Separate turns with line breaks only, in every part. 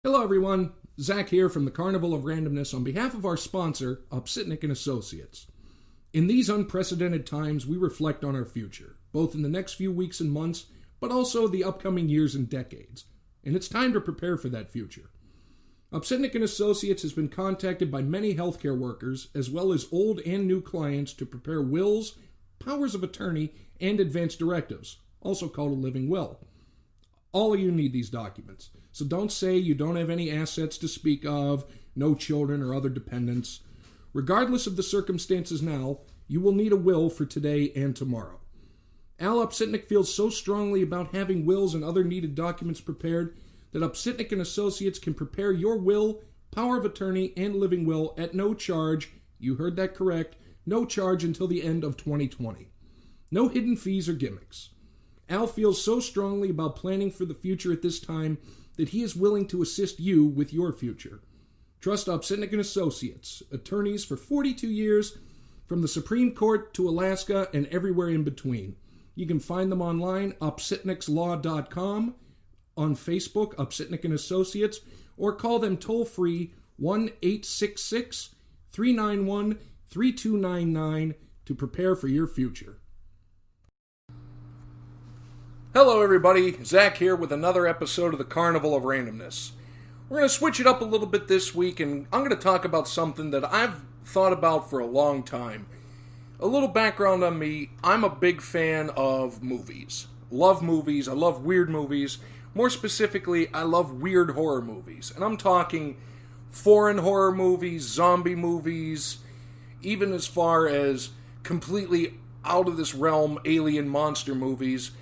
Hello everyone, Zach here from the Carnival of Randomness on behalf of our sponsor, Upsitnik and Associates. In these unprecedented times, we reflect on our future, both in the next few weeks and months, but also the upcoming years and decades. And it's time to prepare for that future. Upsitnik and Associates has been contacted by many healthcare workers, as well as old and new clients, to prepare wills, powers of attorney, and advance directives, also called a living will. All of you need these documents. So don't say you don't have any assets to speak of, no children or other dependents. Regardless of the circumstances now, you will need a will for today and tomorrow. Al Upsitnik feels so strongly about having wills and other needed documents prepared that Upsitnik and Associates can prepare your will, power of attorney, and living will at no charge. You heard that correct. No charge until the end of 2020. No hidden fees or gimmicks. Al feels so strongly about planning for the future at this time that he is willing to assist you with your future. Trust Upsitnik and Associates, attorneys for 42 years, from the Supreme Court to Alaska and everywhere in between. You can find them online, upsitnikslaw.com, on Facebook, Upsitnik and Associates, or call them toll-free 1-866-391-3299 to prepare for your future. Hello everybody, Zach here with another episode of the Carnival of Randomness. We're going to switch it up a little bit this week, and I'm going to talk about something that I've thought about for a long time. A little background on me, I'm a big fan of movies. Love movies, I love weird movies. More specifically, I love weird horror movies. And I'm talking foreign horror movies, zombie movies, even as far as completely out of this realm alien monster movies.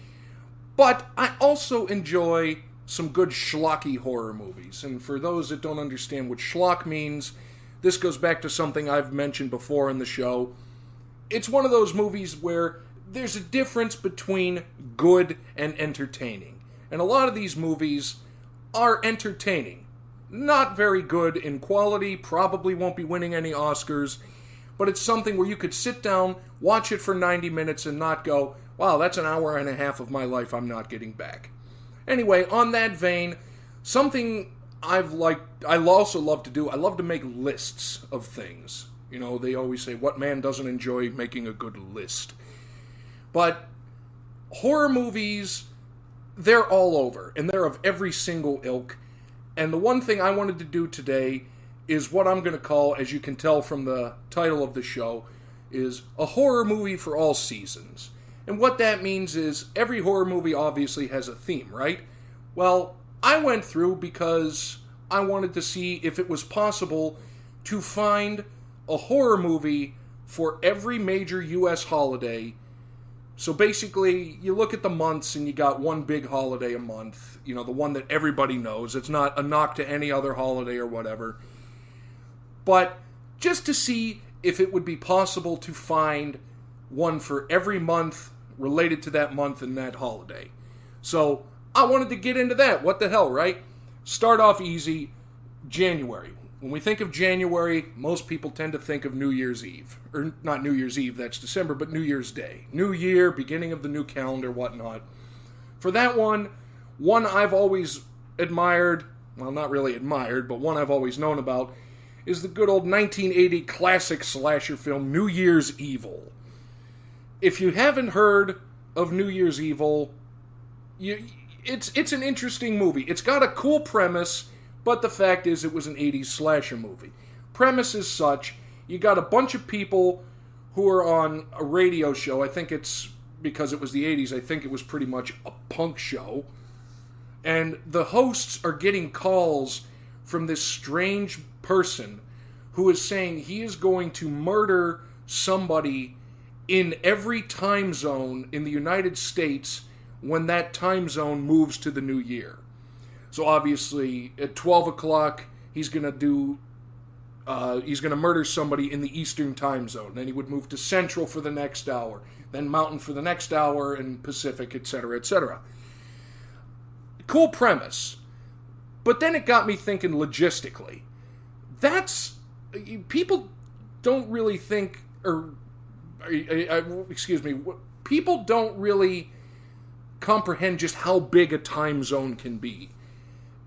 But I also enjoy some good schlocky horror movies. And for those that don't understand what schlock means, this goes back to something I've mentioned before in the show. It's one of those movies where there's a difference between good and entertaining. And a lot of these movies are entertaining. Not very good in quality, probably won't be winning any Oscars, but it's something where you could sit down, watch it for 90 minutes and not go, wow, that's an hour and a half of my life I'm not getting back. Anyway, on that vein, something I also love to do, I love to make lists of things. You know, they always say, what man doesn't enjoy making a good list? But horror movies, they're all over, and they're of every single ilk. And the one thing I wanted to do today is what I'm going to call, as you can tell from the title of the show, is a horror movie for all seasons. And what that means is every horror movie obviously has a theme, right? Well, I went through because I wanted to see if it was possible to find a horror movie for every major U.S. holiday. So basically, you look at the months and you got one big holiday a month, you know, the one that everybody knows. It's not a knock to any other holiday or whatever. But just to see if it would be possible to find one for every month related to that month and that holiday. So I wanted to get into that. What the hell, right? Start off easy. January. When we think of January, most people tend to think of New Year's Eve. Or not New Year's Eve, that's December, but New Year's Day. New Year, beginning of the new calendar, whatnot. For that one I've always admired, well, not really admired, but one I've always known about, is the good old 1980 classic slasher film, New Year's Evil. If you haven't heard of New Year's Evil, it's an interesting movie. It's got a cool premise, but the fact is it was an 80s slasher movie. Premise is such, you got a bunch of people who are on a radio show. I think it's because it was the 80s, I think it was pretty much a punk show. And the hosts are getting calls from this strange person who is saying he is going to murder somebody in every time zone in the United States when that time zone moves to the new year. So obviously, at 12 o'clock, he's going to murder somebody in the Eastern time zone. Then he would move to Central for the next hour, then Mountain for the next hour, and Pacific, etc., etc. Cool premise. But then it got me thinking logistically. People don't really think, people don't really comprehend just how big a time zone can be.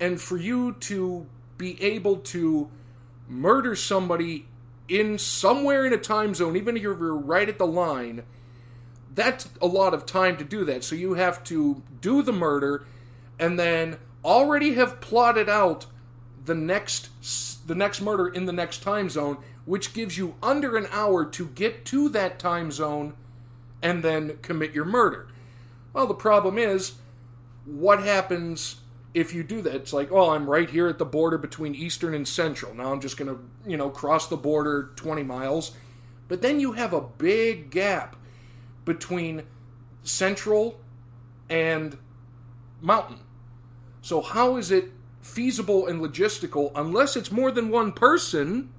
And for you to be able to murder somebody in somewhere in a time zone, even if you're right at the line, that's a lot of time to do that. So you have to do the murder and then already have plotted out the next murder in the next time zone, which gives you under an hour to get to that time zone and then commit your murder. Well, the problem is, what happens if you do that? It's like, oh, I'm right here at the border between Eastern and Central. Now I'm just going to, cross the border 20 miles. But then you have a big gap between Central and Mountain. So how is it feasible and logistical, unless it's more than one person,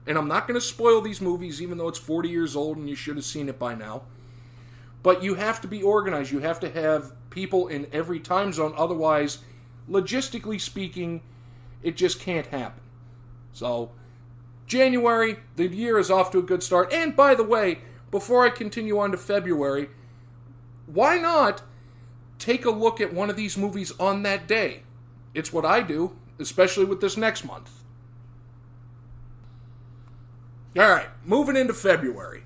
and I'm not going to spoil these movies, even though it's 40 years old and you should have seen it by now, but you have to be organized. You have to have people in every time zone, otherwise, logistically speaking, it just can't happen. So, January, the year is off to a good start, and by the way, before I continue on to February, why not take a look at one of these movies on that day? It's what I do, especially with this next month. Alright, moving into February.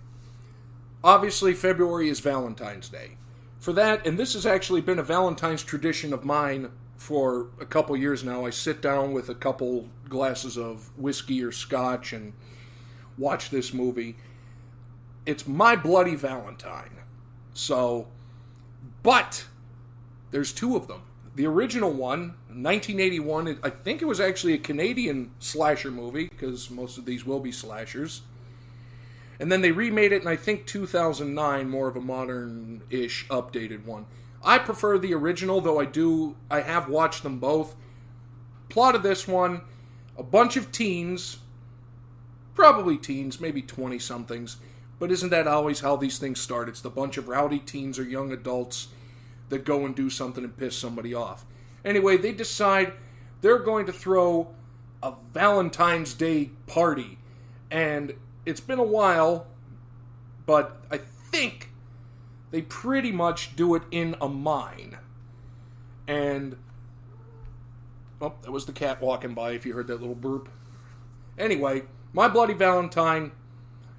Obviously, February is Valentine's Day. For that, and this has actually been a Valentine's tradition of mine for a couple years now, I sit down with a couple glasses of whiskey or scotch and watch this movie. It's My Bloody Valentine. So, but there's two of them. The original one, 1981, I think it was actually a Canadian slasher movie, because most of these will be slashers. And then they remade it in, I think, 2009, more of a modern-ish updated one. I prefer the original, though I have watched them both. Plot of this one, a bunch of teens, probably teens, maybe 20-somethings, but isn't that always how these things start? It's the bunch of rowdy teens or young adults that go and do something and piss somebody off. Anyway, they decide they're going to throw a Valentine's Day party. And it's been a while, but I think they pretty much do it in a mine. And, oh, that was the cat walking by if you heard that little burp. Anyway, My Bloody Valentine,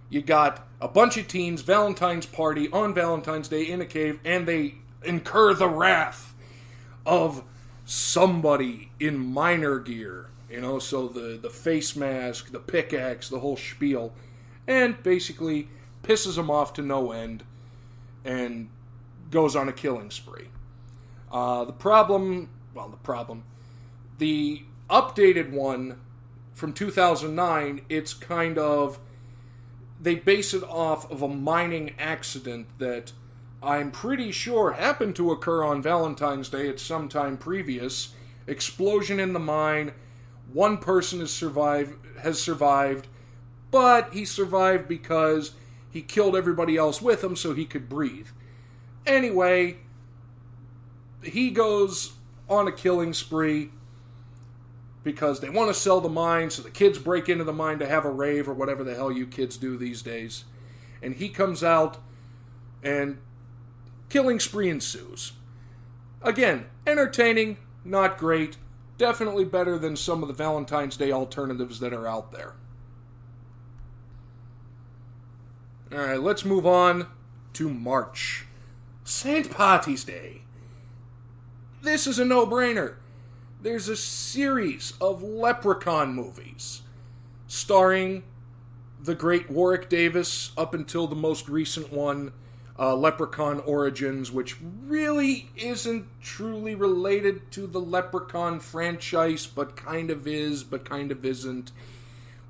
you got a bunch of teens, Valentine's party on Valentine's Day in a cave, and they incur the wrath of somebody in miner gear, so the face mask, the pickaxe, the whole spiel, and basically pisses them off to no end and goes on a killing spree. The updated one from 2009, it's kind of, they base it off of a mining accident that I'm pretty sure happened to occur on Valentine's Day at some time previous. Explosion in the mine. One person has survived, but he survived because he killed everybody else with him so he could breathe. Anyway, he goes on a killing spree because they want to sell the mine, so the kids break into the mine to have a rave or whatever the hell you kids do these days. And he comes out and killing spree ensues. Again, entertaining, not great. Definitely better than some of the Valentine's Day alternatives that are out there. Alright, let's move on to March. St. Patty's Day. This is a no-brainer. There's a series of Leprechaun movies starring the great Warwick Davis up until the most recent one, Leprechaun Origins, which really isn't truly related to the Leprechaun franchise, but kind of is, but kind of isn't,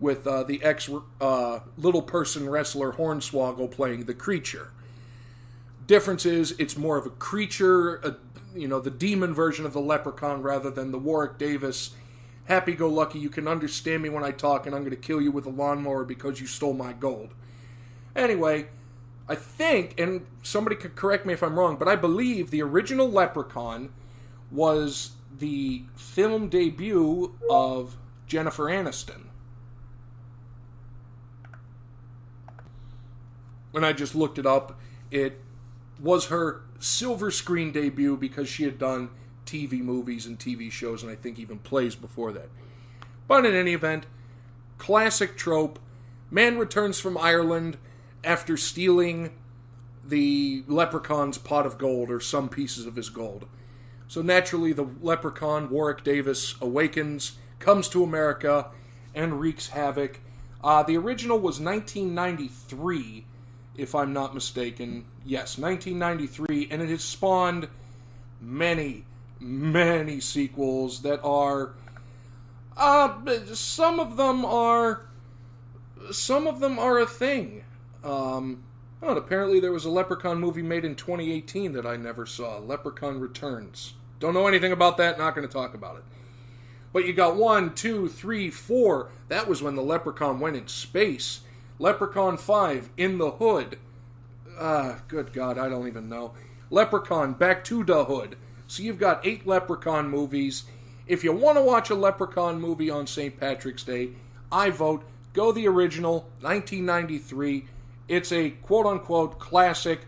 with the ex-little person wrestler Hornswoggle playing the creature. Difference is, it's more of a creature, the demon version of the Leprechaun rather than the Warwick Davis happy-go-lucky, you can understand me when I talk and I'm going to kill you with a lawnmower because you stole my gold. Anyway, I think, and somebody could correct me if I'm wrong, but I believe the original Leprechaun was the film debut of Jennifer Aniston. When I just looked it up, it was her silver screen debut because she had done TV movies and TV shows, and I think even plays before that. But in any event, classic trope. Man returns from Ireland after stealing the leprechaun's pot of gold, or some pieces of his gold. So naturally, the leprechaun, Warwick Davis, awakens, comes to America, and wreaks havoc. The original was 1993, if I'm not mistaken. Yes, 1993, and it has spawned many, many sequels that are... some of them are a thing. Apparently there was a Leprechaun movie made in 2018 that I never saw. Leprechaun Returns. Don't know anything about that, not going to talk about it. But you got 1, 2, 3, 4. That was when the Leprechaun went in space. Leprechaun 5, In the Hood. Good God, I don't even know. Leprechaun, Back to the Hood. So you've got 8 Leprechaun movies. If you want to watch a Leprechaun movie on St. Patrick's Day, I vote go the original, 1993. It's a quote-unquote classic,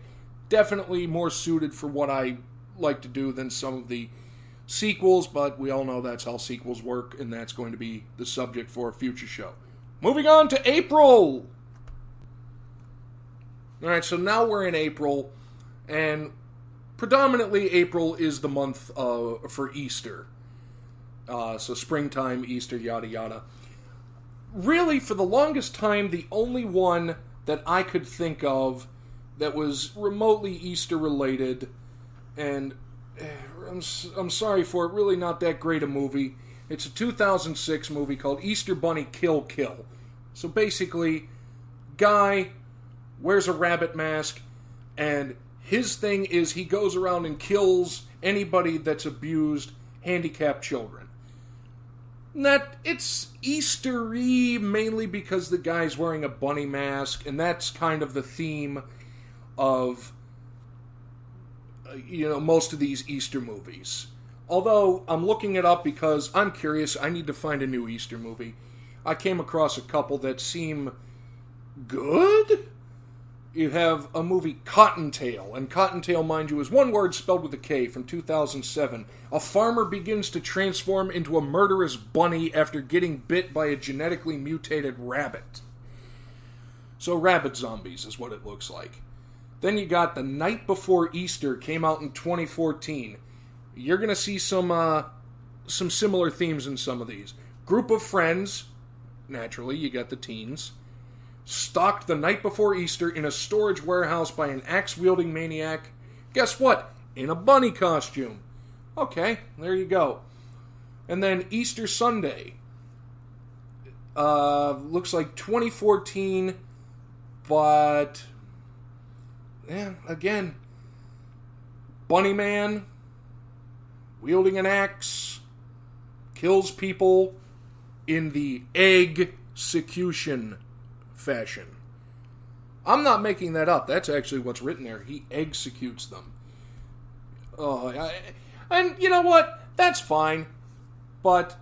definitely more suited for what I like to do than some of the sequels, but we all know that's how sequels work, and that's going to be the subject for a future show. Moving on to April! Alright, so now we're in April, and predominantly April is the month for Easter. So springtime, Easter, yada yada. Really, for the longest time, the only one that I could think of that was remotely Easter related, and I'm sorry for it, really not that great a movie. It's a 2006 movie called Easter Bunny Kill Kill. So basically, guy wears a rabbit mask, and his thing is he goes around and kills anybody that's abused handicapped children. That it's Easter-y mainly because the guy's wearing a bunny mask, and that's kind of the theme of most of these Easter movies. Although I'm looking it up because I'm curious, I need to find a new Easter movie. I came across a couple that seem good. You have a movie Cottontail, and Cottontail, mind you, is one word spelled with a K, from 2007. A farmer begins to transform into a murderous bunny after getting bit by a genetically mutated rabbit. So rabbit zombies is what it looks like. Then you got The Night Before Easter, came out in 2014. You're going to see some similar themes in some of these. Group of friends, naturally, you got the teens, stalked the night before Easter in a storage warehouse by an axe-wielding maniac. Guess what? In a bunny costume. Okay, there you go. And then Easter Sunday. Looks like 2014, but... yeah, again, Bunny Man, wielding an axe, kills people in the egg-secution fashion. I'm not making that up. That's actually what's written there. He executes them. And you know what? That's fine. But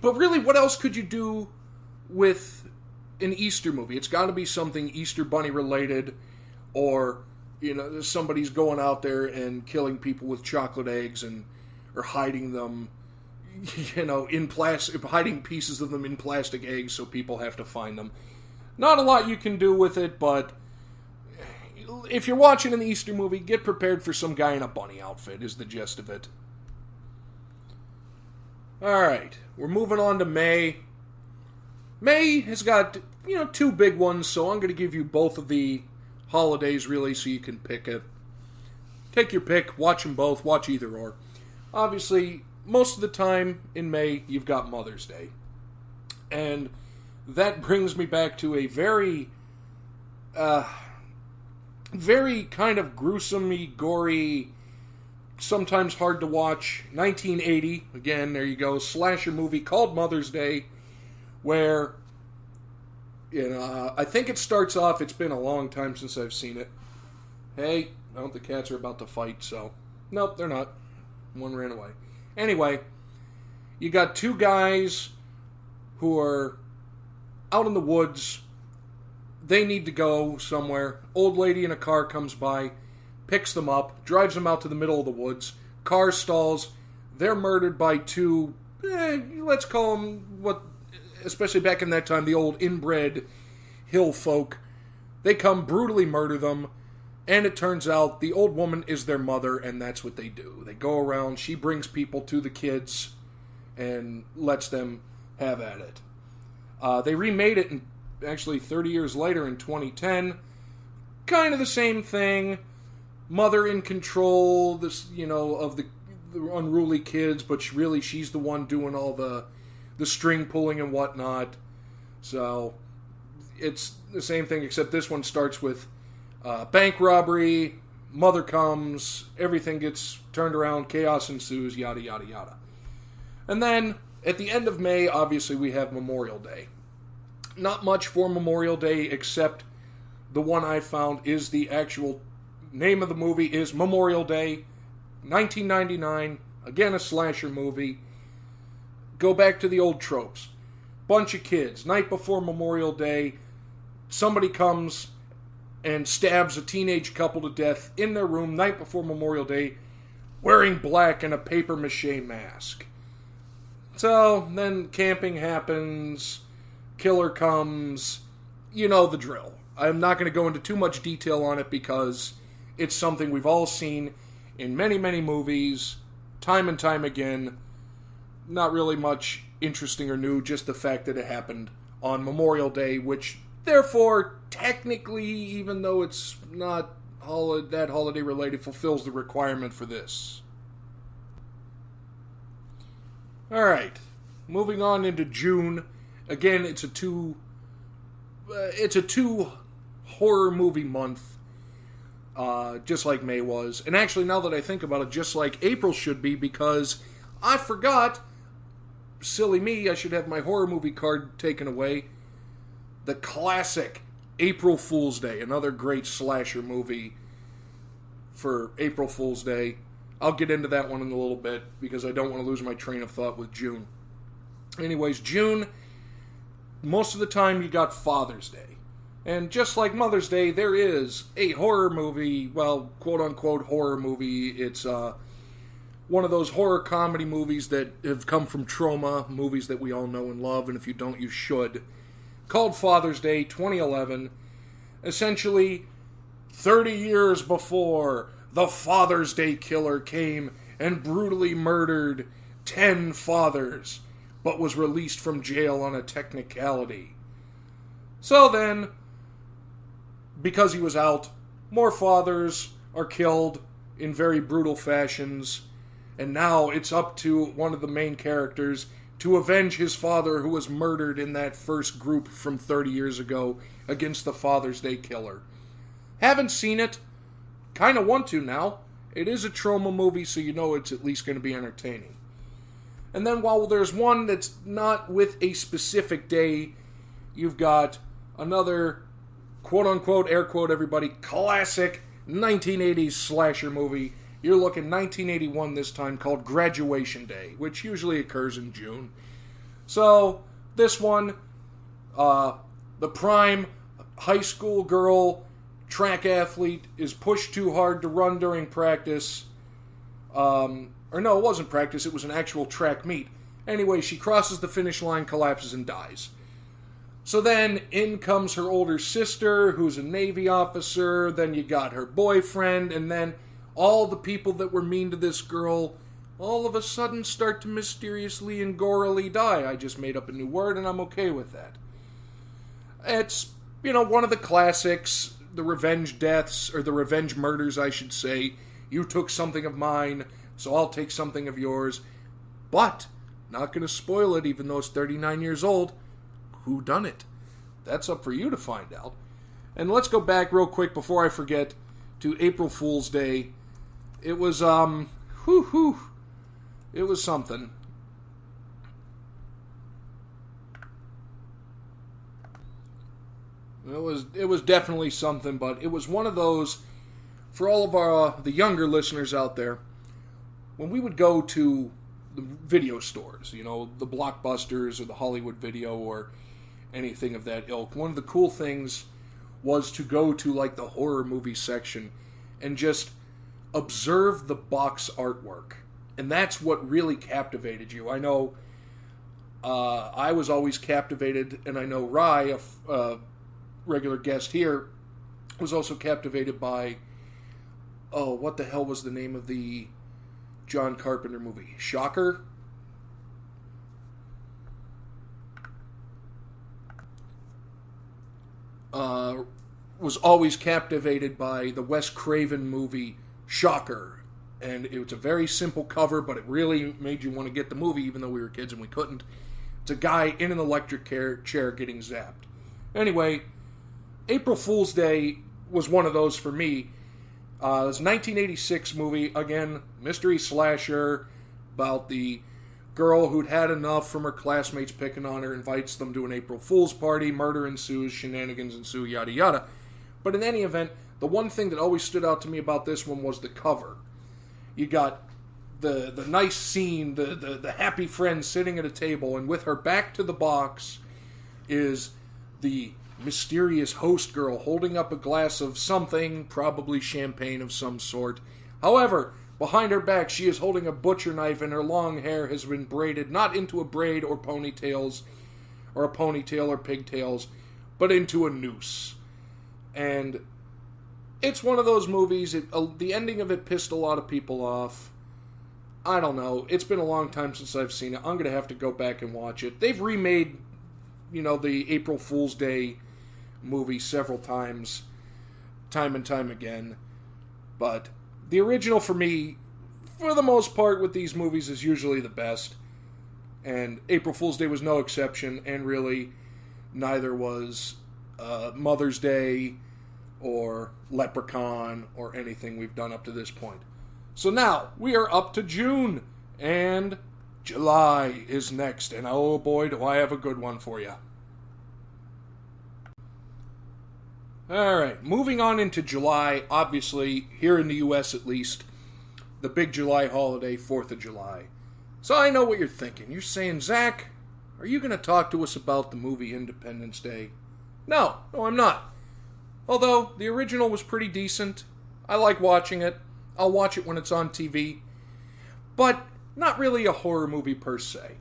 really, what else could you do with an Easter movie? It's got to be something Easter Bunny related, or somebody's going out there and killing people with chocolate eggs or hiding them, in plastic, hiding pieces of them in plastic eggs so people have to find them. Not a lot you can do with it, but if you're watching an Easter movie, get prepared for some guy in a bunny outfit, is the gist of it. Alright, we're moving on to May. May has got, 2 big ones, so I'm going to give you both of the holidays, really, so you can pick it. Take your pick, watch them both, watch either or. Obviously, most of the time in May, you've got Mother's Day. And that brings me back to a very kind of gruesome-y, gory, sometimes hard to watch, 1980, again, there you go, slasher movie called Mother's Day, where, I think it starts off, it's been a long time since I've seen it. Hey, no, the cats are about to fight, so, nope, they're not. One ran away. Anyway, you got 2 guys who are out in the woods. They need to go somewhere. Old lady in a car comes by, picks them up, drives them out to the middle of the woods, car stalls. They're murdered by two, let's call them, especially back in that time, the old inbred hill folk. They come, brutally murder them, and it turns out the old woman is their mother, and that's what they do. They go around, she brings people to the kids, and lets them have at it. They remade it, actually 30 years later in 2010. Kind of the same thing. Mother in control, of the unruly kids, but she's the one doing all the string pulling and whatnot. So it's the same thing, except this one starts with bank robbery, mother comes, everything gets turned around, chaos ensues, yada yada yada. And then at the end of May, obviously we have Memorial Day. Not much for Memorial Day, except the one I found is the actual name of the movie is Memorial Day, 1999. Again, a slasher movie. Go back to the old tropes. Bunch of kids, night before Memorial Day, somebody comes and stabs a teenage couple to death in their room night before Memorial Day, wearing black and a papier-mâché mask. So, then camping happens, killer comes, you know the drill. I'm not going to go into too much detail on it because it's something we've all seen in many, many movies, time and time again. Not really much interesting or new, just the fact that it happened on Memorial Day, which, therefore, technically, even though it's not that holiday related, fulfills the requirement for this. Alright, moving on into June. Again, it's a two horror movie month, just like May was. And actually, now that I think about it, just like April should be, because I forgot, silly me, I should have my horror movie card taken away. The classic April Fool's Day, another great slasher movie for April Fool's Day. I'll get into that one in a little bit, because I don't want to lose my train of thought with June. Anyways, June, most of the time you got Father's Day. And just like Mother's Day, there is a horror movie, well, quote-unquote horror movie. It's one of those horror comedy movies that have come from Trauma, movies that we all know and love, and if you don't, you should. Called Father's Day, 2011. Essentially, 30 years before the Father's Day killer came and brutally murdered 10 fathers, but was released from jail on a technicality. So then, because he was out, more fathers are killed in very brutal fashions, and now it's up to one of the main characters to avenge his father who was murdered in that first group from 30 years ago against the Father's Day killer. Haven't seen it. Kind of want to now. It is a trauma movie, so you know it's at least going to be entertaining. And then while there's one that's not with a specific day, you've got another, quote-unquote, air quote everybody, classic 1980s slasher movie. You're looking 1981 this time, called Graduation Day, which usually occurs in June. So, this one, the prime high school girl track athlete is pushed too hard to run during practice. Or no, it wasn't practice, it was an actual track meet. Anyway, she crosses the finish line, collapses, and dies. So then, in comes her older sister, who's a Navy officer, then you got her boyfriend, and then all the people that were mean to this girl all of a sudden start to mysteriously and gorily die. I just made up a new word, and I'm okay with that. It's, one of the classics, the revenge deaths, or the revenge murders, I should say. You took something of mine, so I'll take something of yours. But, not going to spoil it, even though it's 39 years old. Who done it? That's up for you to find out. And let's go back real quick before I forget to April Fool's Day. It was, it was something. It was definitely something, but it was one of those, for all of the younger listeners out there, when we would go to the video stores, the Blockbusters or the Hollywood Video or anything of that ilk, one of the cool things was to go to like the horror movie section and just observe the box artwork. And that's what really captivated you. I know I was always captivated, and I know Rye, a regular guest here, was also captivated by, what the hell was the name of the John Carpenter movie? Shocker? Was always captivated by the Wes Craven movie Shocker. And it was a very simple cover, but it really made you want to get the movie, even though we were kids and we couldn't. It's a guy in an electric chair getting zapped. Anyway, April Fool's Day was one of those for me. It was a 1986 movie, again, mystery slasher, about the girl who'd had enough from her classmates picking on her, invites them to an April Fool's party, murder ensues, shenanigans ensue, yada yada. But in any event, the one thing that always stood out to me about this one was the cover. You got the nice scene, the happy friend sitting at a table, and with her back to the box is the mysterious host girl holding up a glass of something, probably champagne of some sort. However, behind her back, she is holding a butcher knife, and her long hair has been braided not into a braid or ponytails, or a ponytail or pigtails, but into a noose. And it's one of those movies, the ending of it pissed a lot of people off. I don't know. It's been a long time since I've seen it. I'm going to have to go back and watch it. They've remade, the April Fool's Day movie several times, time and time again. But the original, for me, for the most part with these movies, is usually the best. And April Fool's Day was no exception, and really, neither was Mother's Day or Leprechaun or anything we've done up to this point. So now, we are up to June, and July is next, and oh boy, do I have a good one for you. Alright, moving on into July, obviously, here in the US at least, the big July holiday, 4th of July. So I know what you're thinking. You're saying, Zach, are you going to talk to us about the movie Independence Day? No, I'm not. Although, the original was pretty decent. I like watching it. I'll watch it when it's on TV. But not really a horror movie per se.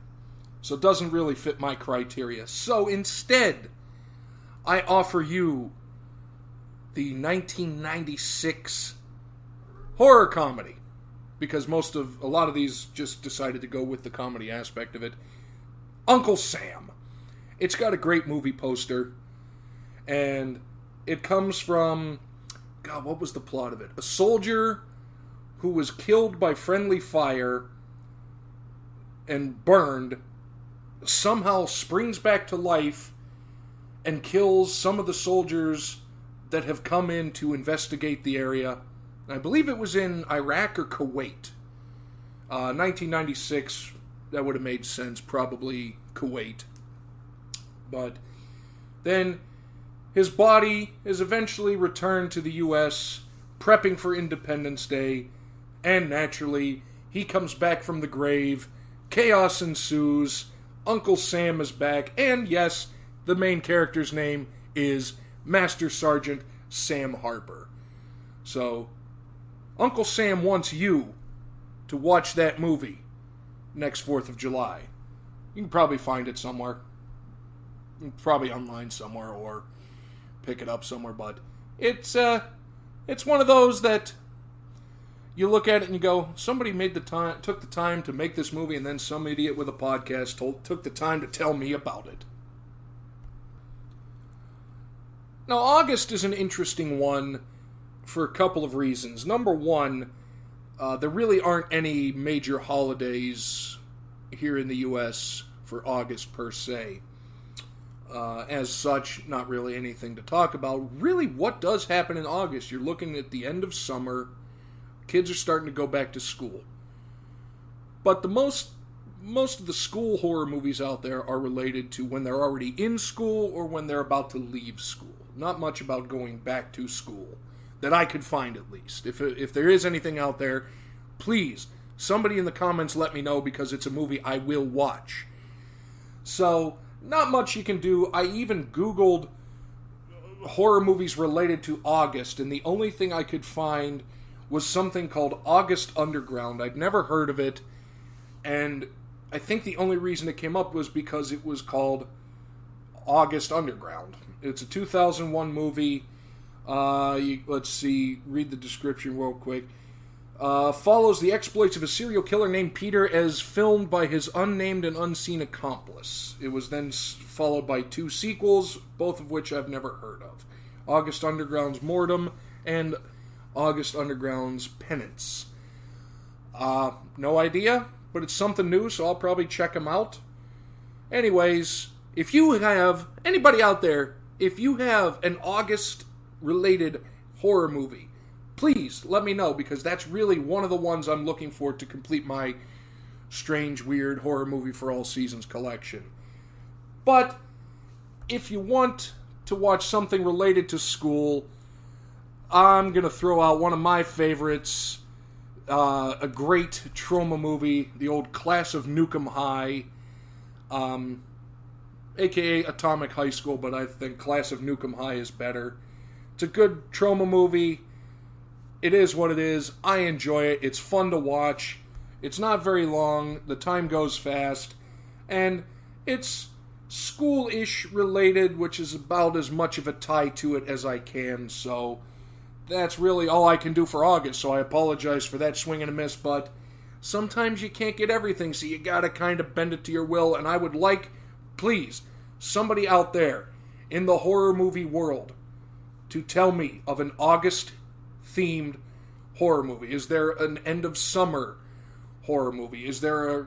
So it doesn't really fit my criteria. So instead, I offer you the 1996 horror comedy. Because a lot of these just decided to go with the comedy aspect of it. Uncle Sam. It's got a great movie poster. And it comes from, God, what was the plot of it? A soldier who was killed by friendly fire and burned somehow springs back to life and kills some of the soldiers that have come in to investigate the area. I believe it was in Iraq or Kuwait. 1996, that would have made sense, probably Kuwait. But then his body is eventually returned to the U.S., prepping for Independence Day, and naturally, he comes back from the grave, chaos ensues, Uncle Sam is back, and yes, the main character's name is Master Sergeant Sam Harper. So, Uncle Sam wants you to watch that movie next 4th of July. You can probably find it somewhere. Probably online somewhere, or pick it up somewhere, but it's one of those that you look at it and you go, somebody took the time to make this movie, and then some idiot with a podcast took the time to tell me about it. Now, August is an interesting one for a couple of reasons. Number one, there really aren't any major holidays here in the U.S. for August per se. As such, not really anything to talk about. Really, what does happen in August? You're looking at the end of summer. Kids are starting to go back to school. But the most of the school horror movies out there are related to when they're already in school or when they're about to leave school. Not much about going back to school, that I could find at least. If there is anything out there, please, somebody in the comments let me know, because it's a movie I will watch. So, not much you can do. I even Googled horror movies related to August, and the only thing I could find was something called August Underground. I'd never heard of it, and I think the only reason it came up was because it was called August Underground. It's a 2001 movie. Let's see, read the description real quick. Follows the exploits of a serial killer named Peter as filmed by his unnamed and unseen accomplice. It was then followed by 2 sequels, both of which I've never heard of. August Underground's Mortem and August Underground's Penance. No idea, but it's something new, so I'll probably check them out. Anyways, if you have, anybody out there, if you have an August-related horror movie, please let me know, because that's really one of the ones I'm looking for to complete my strange, weird horror movie for all seasons collection. But if you want to watch something related to school, I'm going to throw out one of my favorites, a great trauma movie, the old Class of Nukem High, aka Atomic High School, but I think Class of Nukem High is better. It's a good trauma movie. It is what it is. I enjoy it. It's fun to watch. It's not very long. The time goes fast. And it's school-ish related, which is about as much of a tie to it as I can. So that's really all I can do for August. So I apologize for that swing and a miss. But sometimes you can't get everything, so you gotta kind of bend it to your will. And I would like, please, somebody out there in the horror movie world to tell me of an August-themed horror movie. Is there an end of summer horror movie? Is there a,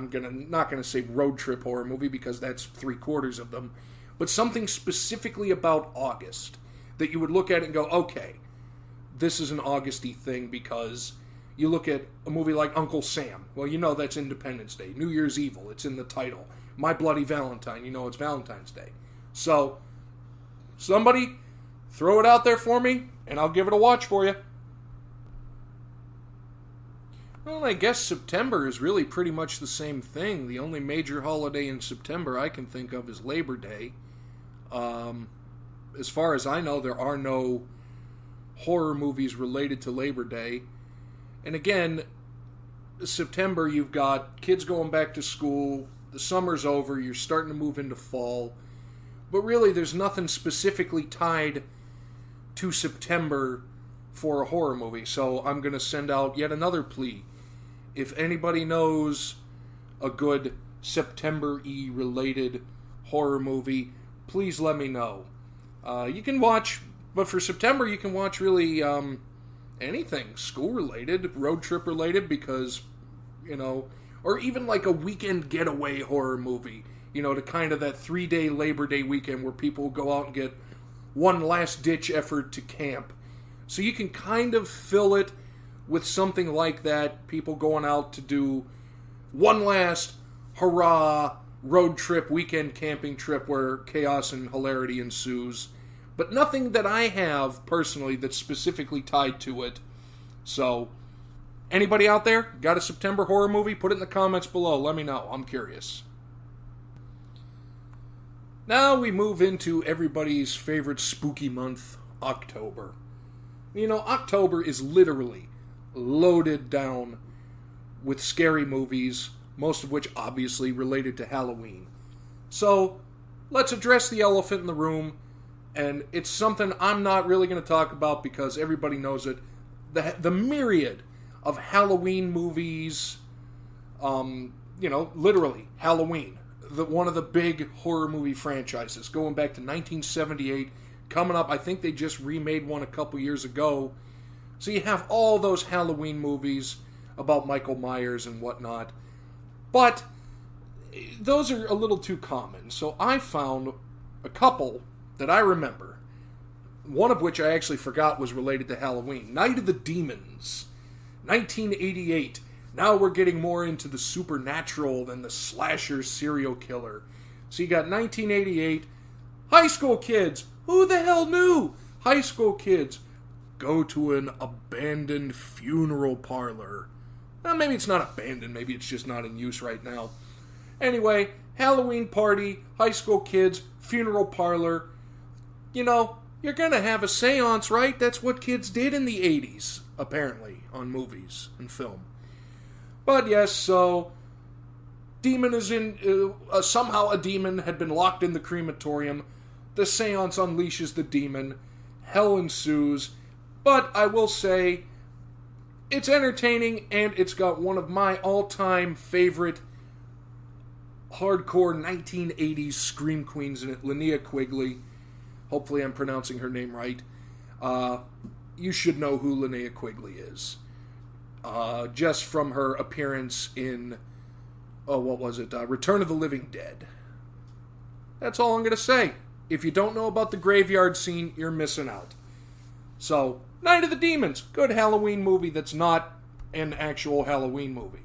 not gonna say road trip horror movie because that's 3/4 of them, but something specifically about August that you would look at it and go, okay, this is an Augusty thing, because you look at a movie like Uncle Sam. Well, you know that's Independence Day. New Year's Evil, it's in the title. My Bloody Valentine, you know it's Valentine's Day. So, somebody throw it out there for me, and I'll give it a watch for you. Well, I guess September is really pretty much the same thing. The only major holiday in September I can think of is Labor Day. As far as I know, there are no horror movies related to Labor Day. And again, September, you've got kids going back to school, the summer's over, you're starting to move into fall. But really, there's nothing specifically tied to September for a horror movie. So I'm going to send out yet another plea. If anybody knows a good September-y related horror movie, please let me know. You can watch, but for September you can watch really anything school-related, road trip-related, because, you know, or even like a weekend getaway horror movie, you know, to kind of that 3-day Labor Day weekend where people go out and get one last-ditch effort to camp. So you can kind of fill it with something like that, people going out to do one last hurrah road trip, weekend camping trip where chaos and hilarity ensues. But nothing that I have personally that's specifically tied to it. So, anybody out there got a September horror movie? Put it in the comments below. Let me know. I'm curious. Now we move into everybody's favorite spooky month, October. You know, October is literally loaded down with scary movies, most of which obviously related to Halloween. So, let's address the elephant in the room, and it's something I'm not really going to talk about because everybody knows it. The myriad of Halloween movies, you know, literally Halloween, one of the big horror movie franchises, going back to 1978, coming up, I think they just remade one a couple years ago. So you have all those Halloween movies about Michael Myers and whatnot. But those are a little too common. So I found a couple that I remember. One of which I actually forgot was related to Halloween. Night of the Demons, 1988. Now we're getting more into the supernatural than the slasher serial killer. So you got 1988, high school kids. Who the hell knew? High school kids go to an abandoned funeral parlor. Well, maybe it's not abandoned. Maybe it's just not in use right now. Anyway, Halloween party, high school kids, funeral parlor. You know, you're going to have a seance, right? That's what kids did in the 80s. apparently, on movies and film. But yes, so demon is in... somehow a demon had been locked in the crematorium. The seance unleashes the demon. Hell ensues. But I will say, it's entertaining, and it's got one of my all-time favorite hardcore 1980s scream queens in it, Linnea Quigley. Hopefully I'm pronouncing her name right. You should know who Linnea Quigley is. Just from her appearance in, Return of the Living Dead. That's all I'm going to say. If you don't know about the graveyard scene, you're missing out. So, Night of the Demons, good Halloween movie that's not an actual Halloween movie.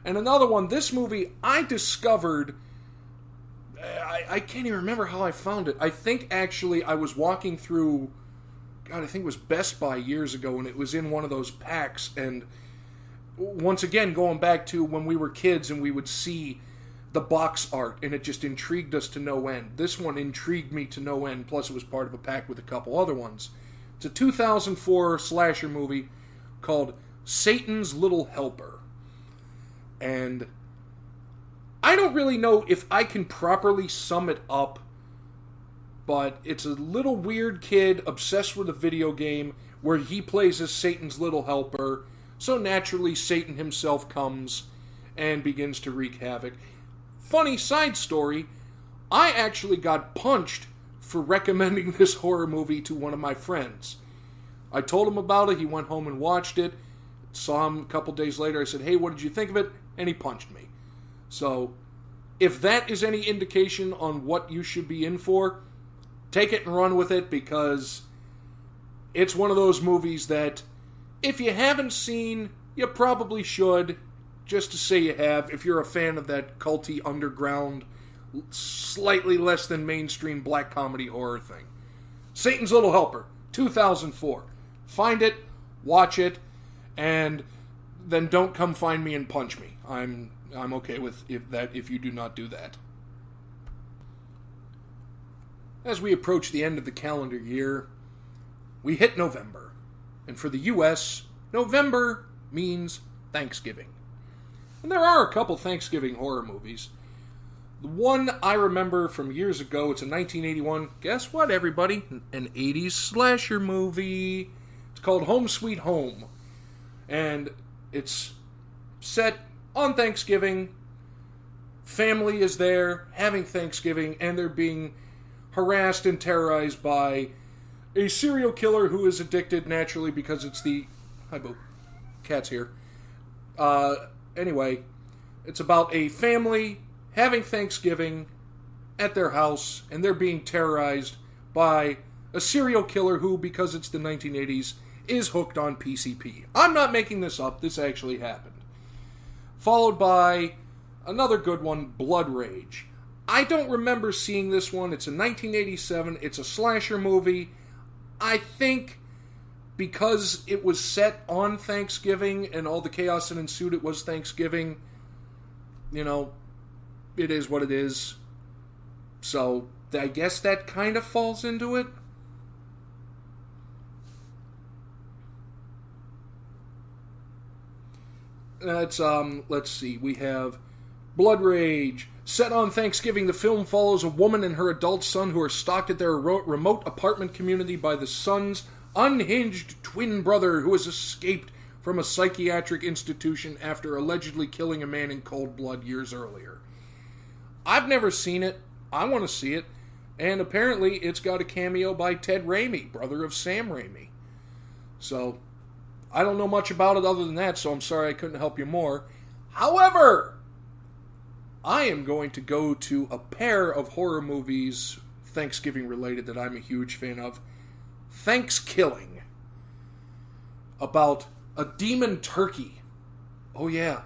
And another one, this movie I discovered, I can't even remember how I found it. I think actually I was walking through, I think it was Best Buy years ago, and it was in one of those packs, and once again, going back to when we were kids and we would see the box art, and it just intrigued us to no end. This one intrigued me to no end, plus it was part of a pack with a couple other ones. It's a 2004 slasher movie called Satan's Little Helper. And I don't really know if I can properly sum it up, but it's a little weird kid obsessed with a video game where he plays as Satan's little helper, so naturally Satan himself comes and begins to wreak havoc. Funny side story, I actually got punched for recommending this horror movie to one of my friends. I told him about it, he went home and watched it, saw him a couple days later, I said, hey, what did you think of it? And he punched me. So, if that is any indication on what you should be in for, take it and run with it, because it's one of those movies that, if you haven't seen, you probably should, just to say you have, if you're a fan of that culty, underground, slightly less than mainstream black comedy horror thing. Satan's Little Helper, 2004. Find it, watch it, and then don't come find me and punch me. I'm okay with if you do not do that. As we approach the end of the calendar year, we hit November. And for the U.S., November means Thanksgiving. And there are a couple Thanksgiving horror movies. The one I remember from years ago, it's a 1981, guess what, everybody? An 80s slasher movie. It's called Home Sweet Home. And it's set on Thanksgiving. Family is there, having Thanksgiving, and they're being harassed and terrorized by a serial killer who is addicted naturally because it's the... Hi, Boo. Cat's here. Anyway, it's about a family having Thanksgiving at their house, and they're being terrorized by a serial killer who, because it's the 1980s, is hooked on PCP. I'm not making this up. This actually happened. Followed by another good one, Blood Rage. I don't remember seeing this one. It's a 1987. It's a slasher movie. I think because it was set on Thanksgiving and all the chaos that ensued, it was Thanksgiving, you know, it is what it is. So, I guess that kind of falls into it. That's, let's see, we have Blood Rage. Set on Thanksgiving, the film follows a woman and her adult son who are stalked at their remote apartment community by the son's unhinged twin brother who has escaped from a psychiatric institution after allegedly killing a man in cold blood years earlier. I've never seen it. I want to see it. And apparently it's got a cameo by Ted Raimi, brother of Sam Raimi. So, I don't know much about it other than that, so I'm sorry I couldn't help you more. However, I am going to go to a pair of horror movies, Thanksgiving related, that I'm a huge fan of. Thanksgiving. About a demon turkey. Oh yeah.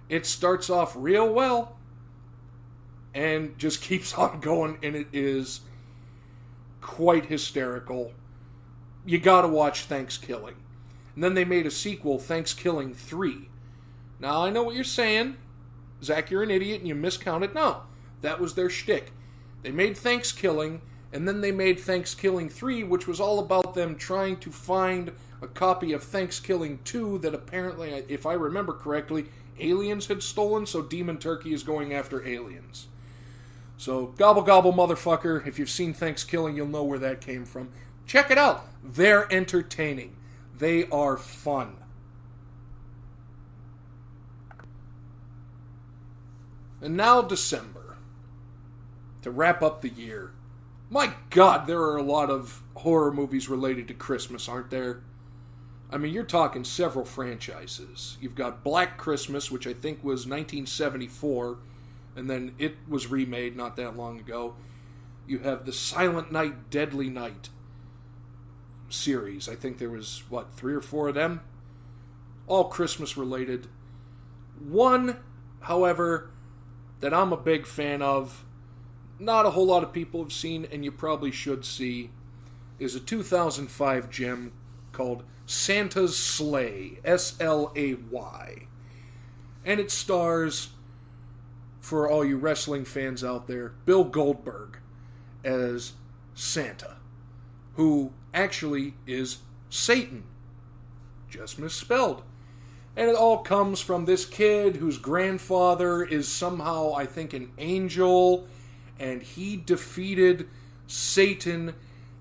It starts off real well and just keeps on going, and it is quite hysterical. You gotta watch Thanksgiving. And then they made a sequel, Thanksgiving 3. Now, I know what you're saying. Zach, you're an idiot and you miscounted. No, that was their shtick. They made Thanksgiving, and then they made Thanksgiving 3, which was all about them trying to find a copy of Thanksgiving 2 that apparently, if I remember correctly, aliens had stolen, so Demon Turkey is going after aliens. So, gobble gobble motherfucker, if you've seen Thanksgiving, you'll know where that came from. Check it out. They're entertaining. They are fun. And now December. To wrap up the year. My God, there are a lot of horror movies related to Christmas, aren't there? I mean, you're talking several franchises. You've got Black Christmas, which I think was 1974, and then it was remade not that long ago. You have the Silent Night, Deadly Night series. I think there was, 3 or 4 of them? All Christmas related. One, however, that I'm a big fan of, not a whole lot of people have seen, and you probably should see, is a 2005 gem called Santa's Slay, S-L-A-Y. And it stars, for all you wrestling fans out there, Bill Goldberg as Santa, who actually is Satan, just misspelled. And it all comes from this kid whose grandfather is somehow, I think, an angel, and he defeated Satan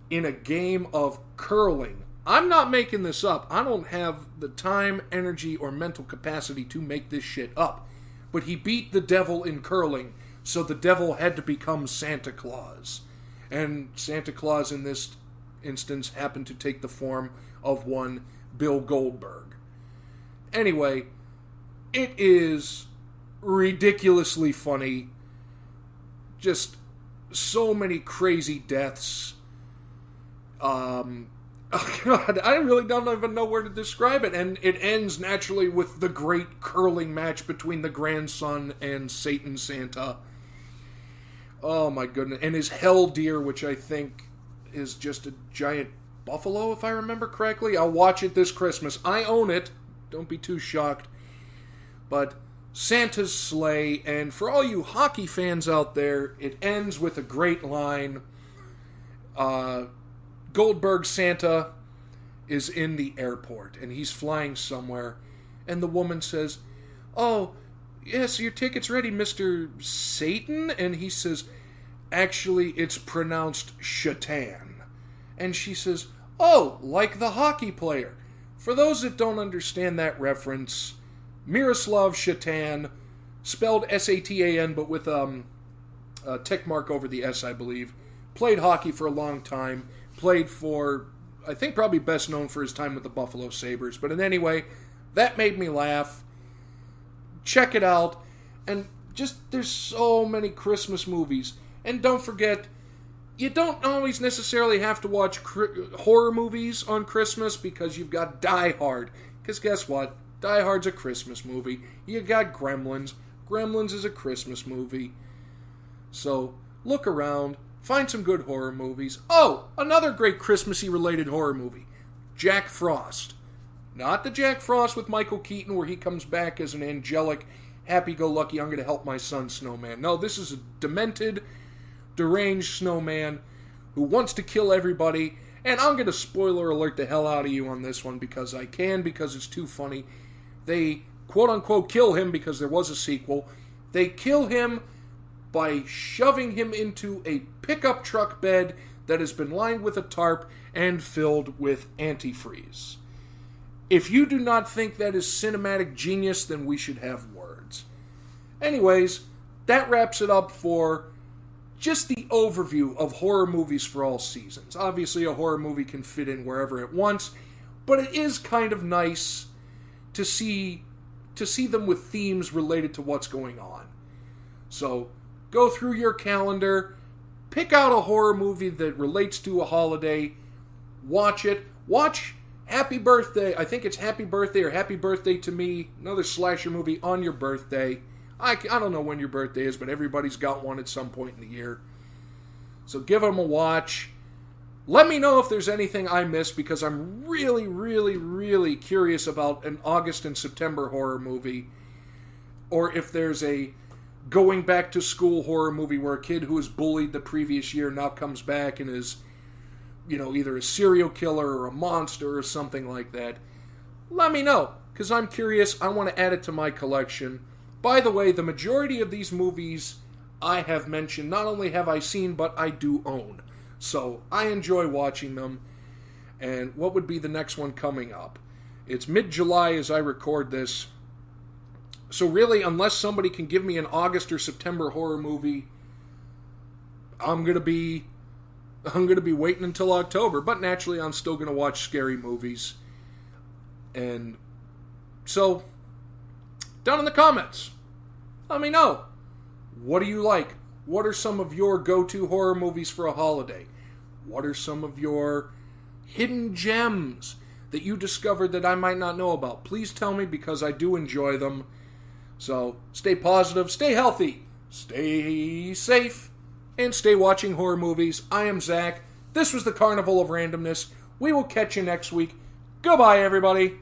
in a game of curling. I'm not making this up. I don't have the time, energy, or mental capacity to make this shit up. But he beat the devil in curling, so the devil had to become Santa Claus. And Santa Claus in this instance happened to take the form of one Bill Goldberg. Anyway, it is ridiculously funny. Just so many crazy deaths. Oh God, I really don't even know where to describe it. And it ends naturally with the great curling match between the grandson and Satan Santa. Oh my goodness. And his hell deer, which I think is just a giant buffalo, if I remember correctly. I'll watch it this Christmas. I own it. Don't be too shocked. But Santa's Sleigh, and for all you hockey fans out there, it ends with a great line. Goldberg Santa is in the airport, and he's flying somewhere, and the woman says, "Oh, yes, your ticket's ready, Mr. Satan?" And he says, "Actually, it's pronounced Shatan." And she says, "Oh, like the hockey player." For those that don't understand that reference, Miroslav Shatan, spelled S-A-T-A-N, but with a tick mark over the S, I believe, played hockey for a long time, played for, I think probably best known for his time with the Buffalo Sabres. But in any way, that made me laugh. Check it out. And just, there's so many Christmas movies. And don't forget, you don't always necessarily have to watch horror movies on Christmas, because you've got Die Hard. Because guess what? Die Hard's a Christmas movie. You got Gremlins. Gremlins is a Christmas movie. So, look around. Find some good horror movies. Oh, another great Christmassy related horror movie. Jack Frost. Not the Jack Frost with Michael Keaton where he comes back as an angelic, happy-go-lucky, I'm going to help my son snowman. No, this is a demented, deranged snowman who wants to kill everybody. And I'm going to spoiler alert the hell out of you on this one because I can, because it's too funny. They, quote-unquote, kill him because there was a sequel. They kill him by shoving him into a pickup truck bed that has been lined with a tarp and filled with antifreeze. If you do not think that is cinematic genius, then we should have words. Anyways, that wraps it up for just the overview of horror movies for all seasons. Obviously, a horror movie can fit in wherever it wants, but it is kind of nice to see them with themes related to what's going on. So, go through your calendar, pick out a horror movie that relates to a holiday, watch it. Watch Happy Birthday. I think it's Happy Birthday or Happy Birthday to Me, another slasher movie on your birthday. I don't know when your birthday is, but everybody's got one at some point in the year. So give them a watch. Let me know if there's anything I missed, because I'm really, really, really curious about an August and September horror movie. Or if there's a going back to school horror movie where a kid who was bullied the previous year now comes back and is either a serial killer or a monster or something like that, let me know, because I'm curious. I want to add it to my collection. By the way, the majority of these movies I have mentioned, not only have I seen, but I do own. So I enjoy watching them. And what would be the next one coming up? It's mid-July as I record this. So really, unless somebody can give me an August or September horror movie, I'm gonna be waiting until October. But naturally, I'm still gonna watch scary movies. And so, down in the comments, let me know. What do you like? What are some of your go-to horror movies for a holiday? What are some of your hidden gems that you discovered that I might not know about? Please tell me, because I do enjoy them. So, stay positive, stay healthy, stay safe, and stay watching horror movies. I am Zach. This was the Carnival of Randomness. We will catch you next week. Goodbye, everybody.